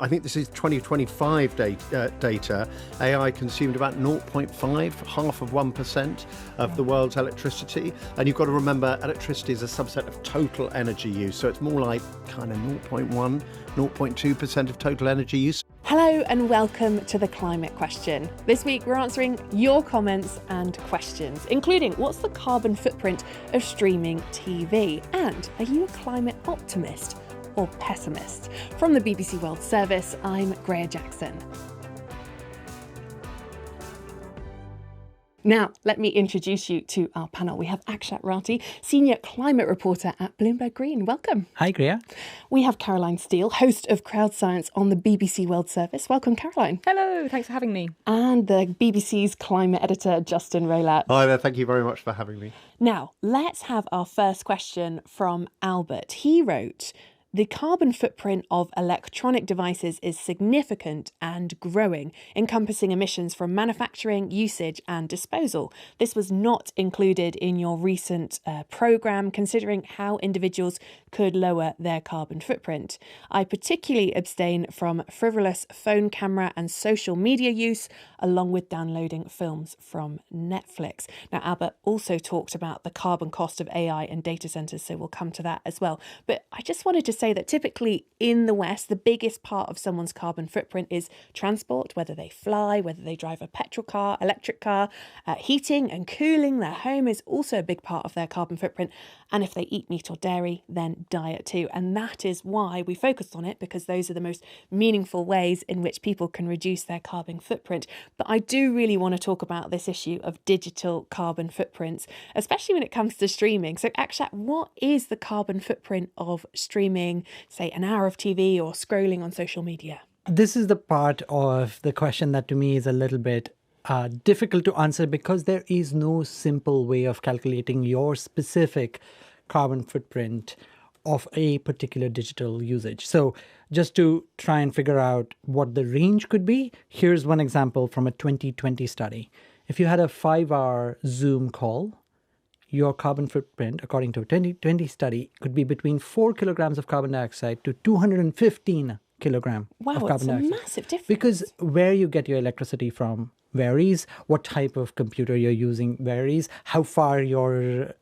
I think this is 2025 data. AI consumed about 0.5, half of 1% of the world's electricity. And you've got to remember, electricity is a subset of total energy use. So it's more like kind of 0.1, 0.2% of total energy use. Hello and welcome to The Climate Question. This week we're answering your comments and questions, including what's the carbon footprint of streaming TV? And are you a climate optimist or pessimist? From the BBC World Service, I'm Greer Jackson. Now, let me introduce you to our panel. We have Akshat Rathi, Senior Climate Reporter at Bloomberg Green. Welcome. Hi, Greer. We have Caroline Steele, host of Crowd Science on the BBC World Service. Welcome, Caroline. Hello, thanks for having me. And the BBC's climate editor, Justin Rowlatt. Hi there, thank you very much for having me. Now, let's have our first question from Albert. He wrote, the carbon footprint of electronic devices is significant and growing, encompassing emissions from manufacturing, usage and disposal. This was not included in your recent programme, considering how individuals could lower their carbon footprint. I particularly abstain from frivolous phone camera and social media use, along with downloading films from Netflix. Now, Albert also talked about the carbon cost of AI and data centres, so we'll come to that as well. But I just wanted to say that typically in the West, the biggest part of someone's carbon footprint is transport, whether they fly, whether they drive a petrol car, electric car, heating and cooling their home is also a big part of their carbon footprint. And if they eat meat or dairy, then diet too. And that is why we focused on it, because those are the most meaningful ways in which people can reduce their carbon footprint. But I do really want to talk about this issue of digital carbon footprints, especially when it comes to streaming. So Akshat, what is the carbon footprint of streaming, say an hour of TV or scrolling on social media? This is the part of the question that to me is a little bit difficult to answer, because there is no simple way of calculating your specific carbon footprint of a particular digital usage. So just to try and figure out what the range could be, here's one example from a 2020 study. If you had a 5-hour Zoom call, your carbon footprint, according to a 2020 study, could be between 4 kilograms of carbon dioxide to 215 kilograms of carbon dioxide. Wow, it's a massive difference. Because where you get your electricity from varies, what type of computer you're using varies, how far your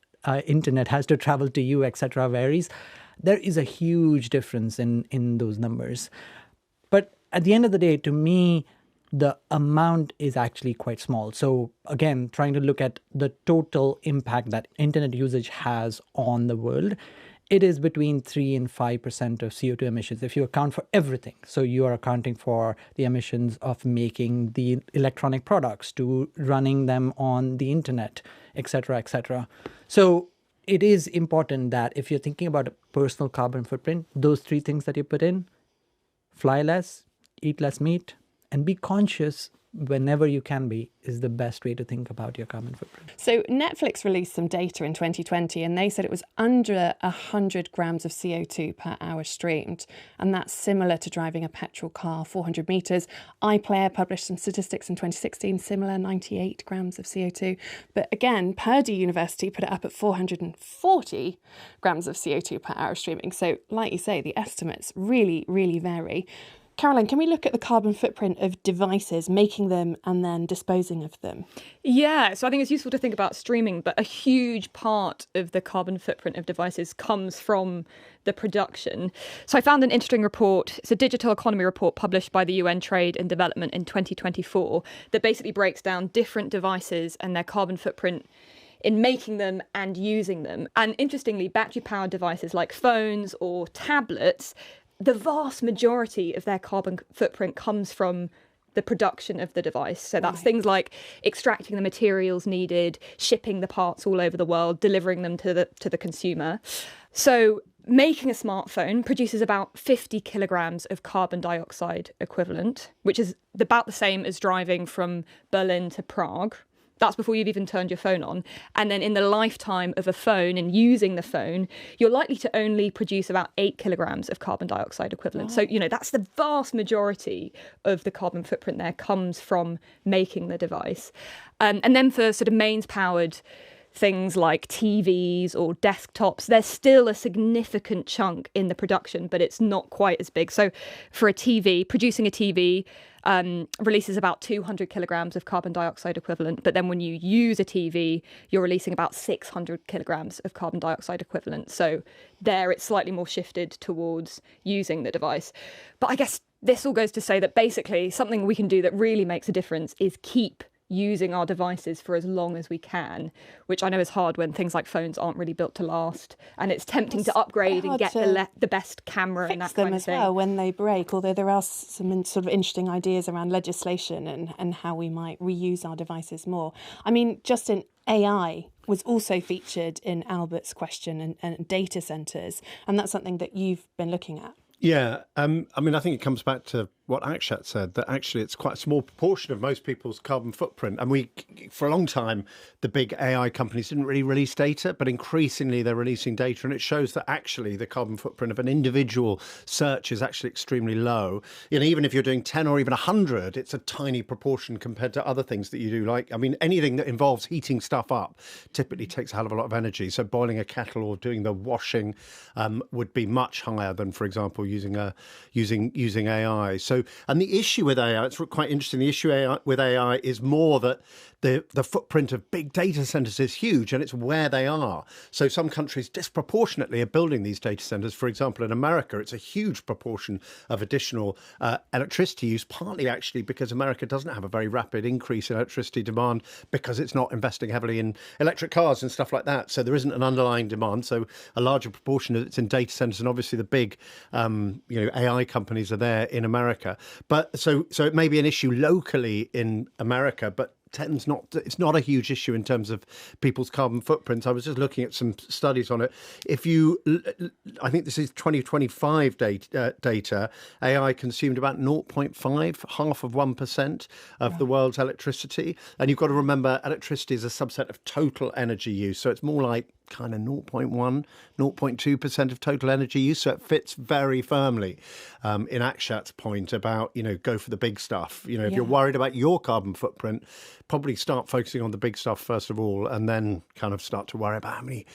internet has to travel to you, etc. varies. There is a huge difference in those numbers. But at the end of the day, to me, the amount is actually quite small. So again, trying to look at the total impact that internet usage has on the world, it is between 3 and 5% of CO2 emissions if you account for everything. So you are accounting for the emissions of making the electronic products, to running them on the internet, etc., etc. So it is important that if you're thinking about a personal carbon footprint, those 3 things that you put in: fly less, eat less meat, and be conscious whenever you can be, is the best way to think about your carbon footprint. So Netflix released some data in 2020 and they said it was under 100 grams of CO2 per hour streamed. And that's similar to driving a petrol car 400 metres. iPlayer published some statistics in 2016, similar, 98 grams of CO2. But again, Purdue University put it up at 440 grams of CO2 per hour streaming. So like you say, the estimates really, really vary. Caroline, can we look at the carbon footprint of devices, making them and then disposing of them? Yeah, so I think it's useful to think about streaming, but a huge part of the carbon footprint of devices comes from the production. So I found an interesting report. It's a digital economy report published by the UN Trade and Development in 2024 that basically breaks down different devices and their carbon footprint in making them and using them. And interestingly, battery-powered devices like phones or tablets, the vast majority of their carbon footprint comes from the production of the device. So that's things like extracting the materials needed, shipping the parts all over the world, delivering them to the consumer. So making a smartphone produces about 50 kilograms of carbon dioxide equivalent, which is about the same as driving from Berlin to Prague. That's before you've even turned your phone on. And then in the lifetime of a phone and using the phone, you're likely to only produce about 8 kilograms of carbon dioxide equivalent. So, that's the vast majority of the carbon footprint there comes from making the device. And then for sort of mains-powered things like TVs or desktops, there's still a significant chunk in the production, but it's not quite as big. So for a TV, producing a TV releases about 200 kilograms of carbon dioxide equivalent. But then when you use a TV, you're releasing about 600 kilograms of carbon dioxide equivalent. So there it's slightly more shifted towards using the device. But I guess this all goes to say that basically something we can do that really makes a difference is keep using our devices for as long as we can, which I know is hard when things like phones aren't really built to last, and it's tempting to upgrade and get the best camera and that kind of thing. As well when they break, although there are some sort of interesting ideas around legislation and how we might reuse our devices more. I mean, Justin, AI was also featured in Albert's question and data centres, and that's something that you've been looking at. Yeah, I mean, I think it comes back to what Akshat said, that actually it's quite a small proportion of most people's carbon footprint. And for a long time, the big AI companies didn't really release data, but increasingly they're releasing data. And it shows that actually the carbon footprint of an individual search is actually extremely low. You know, even if you're doing 10 or even 100, it's a tiny proportion compared to other things that you do. Like, I mean, anything that involves heating stuff up typically takes a hell of a lot of energy. So boiling a kettle or doing the washing would be much higher than, for example, using AI. So, and the issue with AI, it's quite interesting. The issue with AI is more that the footprint of big data centers is huge, and it's where they are. So some countries disproportionately are building these data centers. For example, in America, it's a huge proportion of additional electricity use, partly actually because America doesn't have a very rapid increase in electricity demand because it's not investing heavily in electric cars and stuff like that. So there isn't an underlying demand. So a larger proportion of it's in data centers, and obviously the big AI companies are there in America. But so it may be an issue locally in America, but it's not a huge issue in terms of people's carbon footprints. I was just looking at some studies on it. I think this is 2025 data, AI consumed about 0.5, half of 1% of the world's electricity. And you've got to remember, electricity is a subset of total energy use. So it's more like kind of 0.1, 0.2% of total energy use. So it fits very firmly in Akshat's point about, go for the big stuff. If you're worried about your carbon footprint, probably start focusing on the big stuff first of all, and then kind of start to worry about how many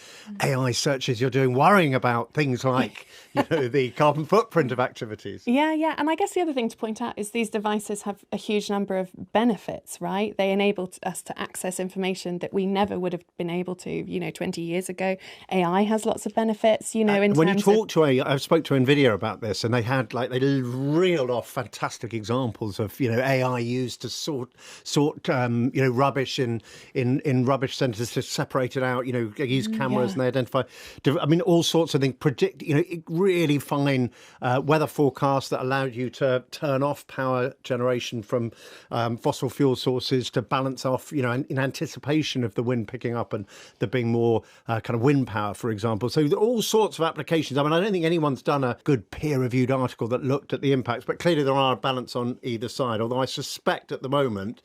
AI searches you're doing, worrying about things like, the carbon footprint of activities. Yeah. And I guess the other thing to point out is these devices have a huge number of benefits, right? They enable us to access information that we never would have been able to, 20 years ago. AI has lots of benefits, in when terms you talk to I spoke to NVIDIA about this, and they had they reeled off fantastic examples of, AI used to sort rubbish in rubbish centres, to separate it out, they use cameras and they identify, all sorts of things, predict, really fine weather forecasts that allowed you to turn off power generation from fossil fuel sources to balance off, in anticipation of the wind picking up and there being more kind of wind power, for example. So there are all sorts of applications. I don't think anyone's done a good peer-reviewed article that looked at the impacts, but clearly there are a balance on either side, although I suspect at the moment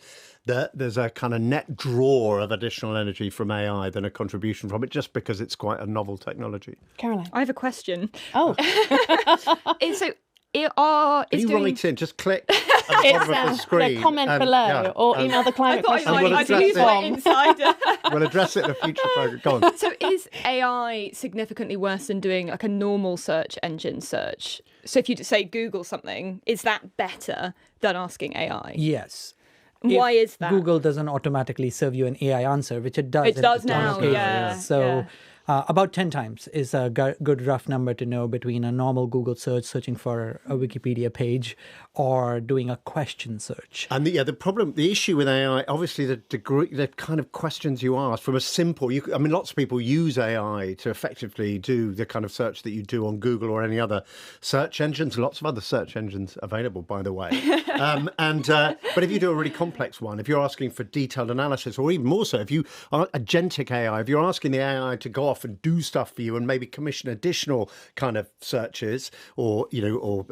that there's a kind of net draw of additional energy from AI than a contribution from it, just because it's quite a novel technology. Caroline? I have a question. Oh. Write in, just click at the bottom of the screen. The comment below or email the climate question. We'll address it in a future programme. Go on. So is AI significantly worse than doing like a normal search engine search? So if you say Google something, is that better than asking AI? Yes. Why is that? Google doesn't automatically serve you an AI answer, which it does. It does now, yeah. So about 10 times is a good rough number to know between a normal Google search, searching for a Wikipedia page, or doing a question search. And the issue with AI, obviously the kind of questions you ask from a simple, lots of people use AI to effectively do the kind of search that you do on Google or any other search engines. Lots of other search engines available, by the way. But if you do a really complex one, if you're asking for detailed analysis, or even more so, if you are agentic AI, if you're asking the AI to go off and do stuff for you and maybe commission additional kind of searches or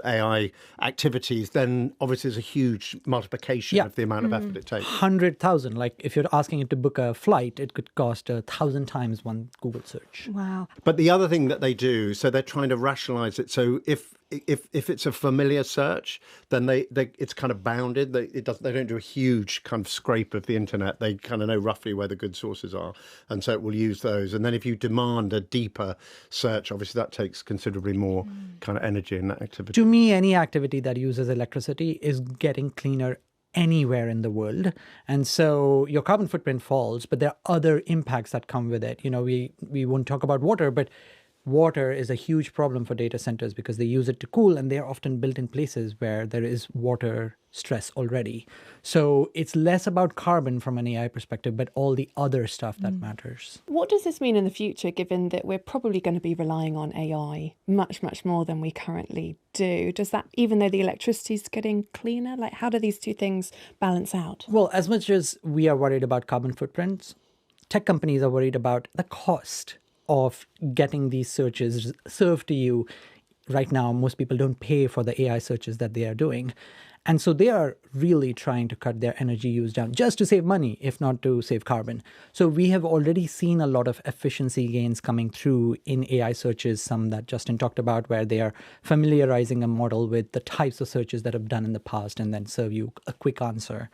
AI activities, then obviously there's a huge multiplication of the amount of effort it takes. 100,000. Like if you're asking it to book a flight, it could cost 1,000 times one Google search. Wow. But the other thing that they do, so they're trying to rationalize it. So if if it's a familiar search, then they it's kind of bounded. They don't do a huge kind of scrape of the internet. They kind of know roughly where the good sources are, and so it will use those. And then if you demand a deeper search, obviously that takes considerably more kind of energy in that activity. To me, any activity that uses electricity is getting cleaner anywhere in the world. And so your carbon footprint falls, but there are other impacts that come with it. We won't talk about water, but water is a huge problem for data centers because they use it to cool, and they're often built in places where there is water stress already. So it's less about carbon from an AI perspective, but all the other stuff that matters. What does this mean in the future, given that we're probably going to be relying on AI much, much more than we currently do? Does that, even though the electricity is getting cleaner, like how do these two things balance out? Well, as much as we are worried about carbon footprints, tech companies are worried about the cost of getting these searches served to you. Right now, most people don't pay for the AI searches that they are doing. And so they are really trying to cut their energy use down just to save money, if not to save carbon. So we have already seen a lot of efficiency gains coming through in AI searches, some that Justin talked about, where they are familiarizing a model with the types of searches that have done in the past and then serve you a quick answer.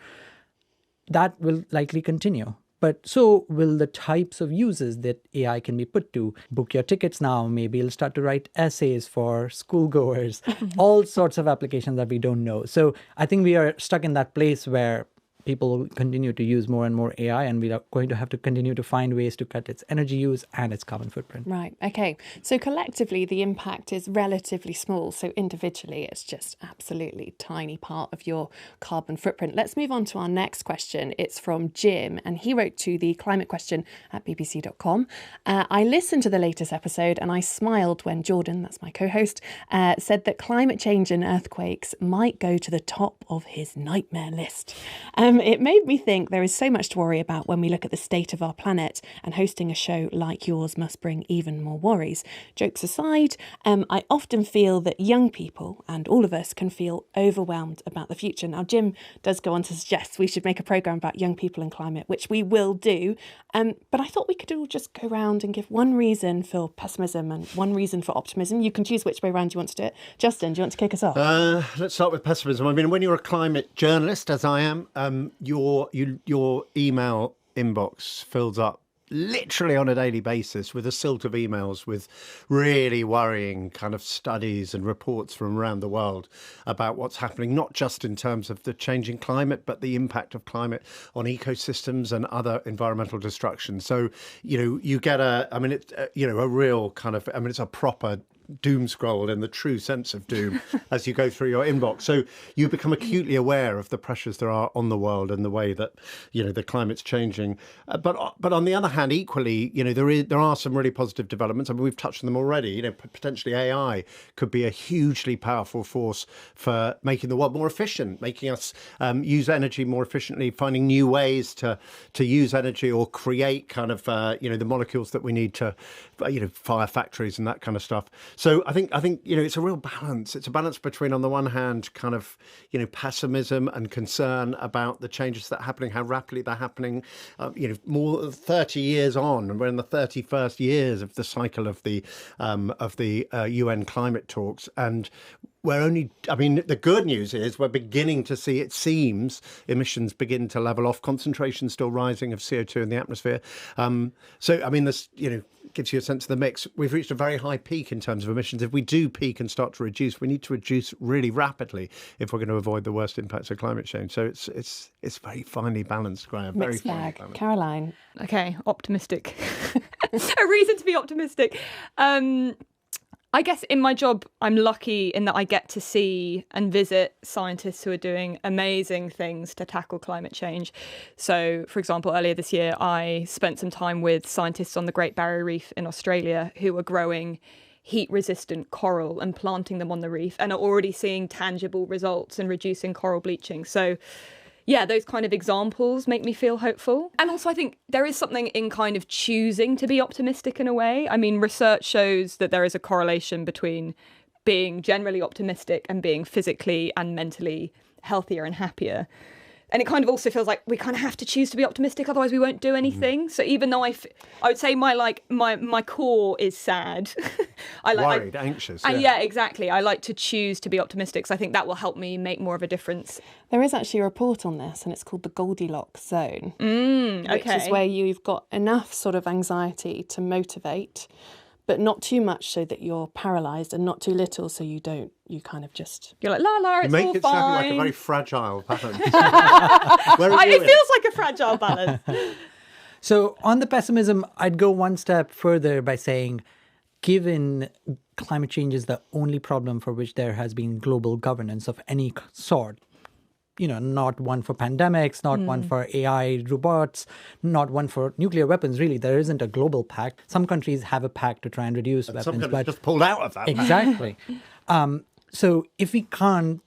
That will likely continue. But so will the types of uses that AI can be put to. Book your tickets now. Maybe it'll start to write essays for schoolgoers, all sorts of applications that we don't know. So I think we are stuck in that place where people will continue to use more and more AI, and we are going to have to continue to find ways to cut its energy use and its carbon footprint. Right. Okay. So collectively, the impact is relatively small. So individually, it's just absolutely tiny part of your carbon footprint. Let's move on to our next question. It's from Jim, and he wrote to the climate question at bbc.com. I listened to the latest episode and I smiled when Jordan, that's my co-host, said that climate change and earthquakes might go to the top of his nightmare list. It made me think there is so much to worry about when we look at the state of our planet, and hosting a show like yours must bring even more worries. Jokes aside, I often feel that young people and all of us can feel overwhelmed about the future. Now, Jim does go on to suggest we should make a programme about young people and climate, which we will do. But I thought we could all just go around and give one reason for pessimism and one reason for optimism. You can choose which way around you want to do it. Justin, do you want to kick us off? Let's start with pessimism. I mean, when you're a climate journalist, as I am, your email inbox fills up literally on a daily basis with a silt of emails with really worrying kind of studies and reports from around the world about what's happening, not just in terms of the changing climate, but the impact of climate on ecosystems and other environmental destruction. So, you get a real kind of, it's a proper doom scroll in the true sense of doom as you go through your inbox. So you become acutely aware of the pressures there are on the world and the way that, the climate's changing. But on the other hand, equally, there are some really positive developments. I mean, we've touched on them already. Potentially AI could be a hugely powerful force for making the world more efficient, making us use energy more efficiently, finding new ways to use energy or create kind of, the molecules that we need to, fire factories and that kind of stuff. So I think it's a real balance. It's a balance between, on the one hand, kind of pessimism and concern about the changes that are happening, how rapidly they're happening. More than 30 years on, and we're in the 31st years of the cycle of the UN climate talks, and the good news is we're beginning to see, it seems, emissions begin to level off, concentration still rising of CO2 in the atmosphere. This, gives you a sense of the mix. We've reached a very high peak in terms of emissions. If we do peak and start to reduce, we need to reduce really rapidly if we're going to avoid the worst impacts of climate change. So it's very finely balanced, Graham. Very finely balanced. Caroline. Okay, optimistic. A reason to be optimistic. I guess in my job, I'm lucky in that I get to see and visit scientists who are doing amazing things to tackle climate change. So, for example, earlier this year, I spent some time with scientists on the Great Barrier Reef in Australia who are growing heat-resistant coral and planting them on the reef and are already seeing tangible results in reducing coral bleaching. So, yeah, those kind of examples make me feel hopeful. And also I think there is something in kind of choosing to be optimistic in a way. I mean, research shows that there is a correlation between being generally optimistic and being physically and mentally healthier and happier. And it kind of also feels like we kind of have to choose to be optimistic, otherwise we won't do anything. So even though I would say my core is sad. Worried, anxious. Yeah, exactly. I like to choose to be optimistic. So I think that will help me make more of a difference. There is actually a report on this, and it's called the Goldilocks zone, which Okay. is where you've got enough sort of anxiety to motivate, but not too much so that you're paralysed, and not too little so you kind of just... You're like, la la, You it's make all it fine. sound like a very fragile balance. Where are you It in? feels like a fragile balance. So on the pessimism, I'd go one step further by saying, given climate change is the only problem for which there has been global governance of any sort, not one for pandemics, not one for AI robots, not one for nuclear weapons. Really, there isn't a global pact. Some countries have a pact to try and reduce Some weapons, countries but just pulled out of that. exactly. So if we can't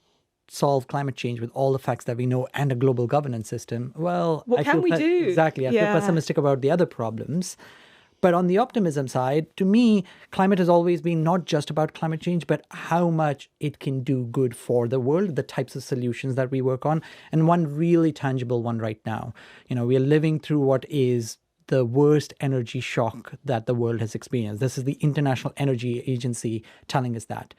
solve climate change with all the facts that we know and a global governance system, well, What can we do? Exactly. I feel Yeah. pessimistic about the other problems. But on the optimism side, to me, climate has always been not just about climate change, but how much it can do good for the world, the types of solutions that we work on. And one really tangible one right now, we are living through what is the worst energy shock that the world has experienced. This is the International Energy Agency telling us that.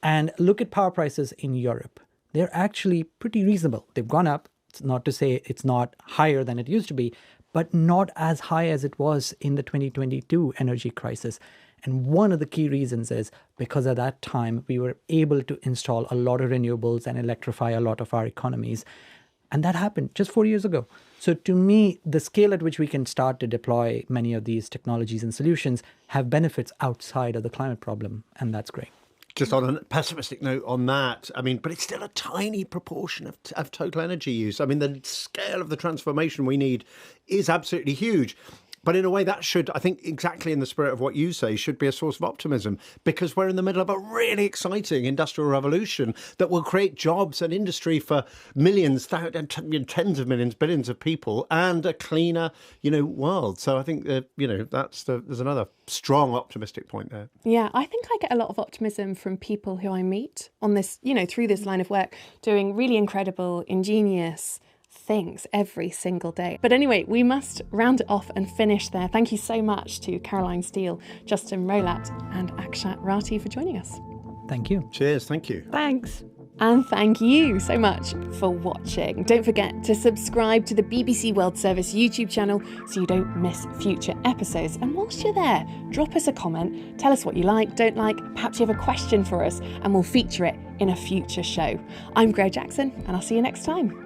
And look at power prices in Europe. They're actually pretty reasonable. They've gone up. It's not to say it's not higher than it used to be, but not as high as it was in the 2022 energy crisis. And one of the key reasons is because at that time, we were able to install a lot of renewables and electrify a lot of our economies. And that happened just 4 years ago. So to me, the scale at which we can start to deploy many of these technologies and solutions have benefits outside of the climate problem. And that's great. Just on a pessimistic note on that, but it's still a tiny proportion of total energy use. The scale of the transformation we need is absolutely huge. But in a way, that should, I think, exactly in the spirit of what you say, should be a source of optimism, because we're in the middle of a really exciting industrial revolution that will create jobs and industry for millions, tens of millions, billions of people, and a cleaner, world. So I think that, there's another strong optimistic point there. Yeah, I think I get a lot of optimism from people who I meet on this, through this line of work, doing really incredible, ingenious things every single day. But anyway, we must round it off and finish there. Thank you so much to Caroline Steele, Justin Rolat and Akshat Rathi for joining us. Thank you. Cheers. Thank you. Thanks. And thank you so much for watching. Don't forget to subscribe to the BBC World Service YouTube channel so you don't miss future episodes. And whilst you're there, drop us a comment, tell us what you like, don't like, perhaps you have a question for us, and we'll feature it in a future show. I'm Greg Jackson, and I'll see you next time.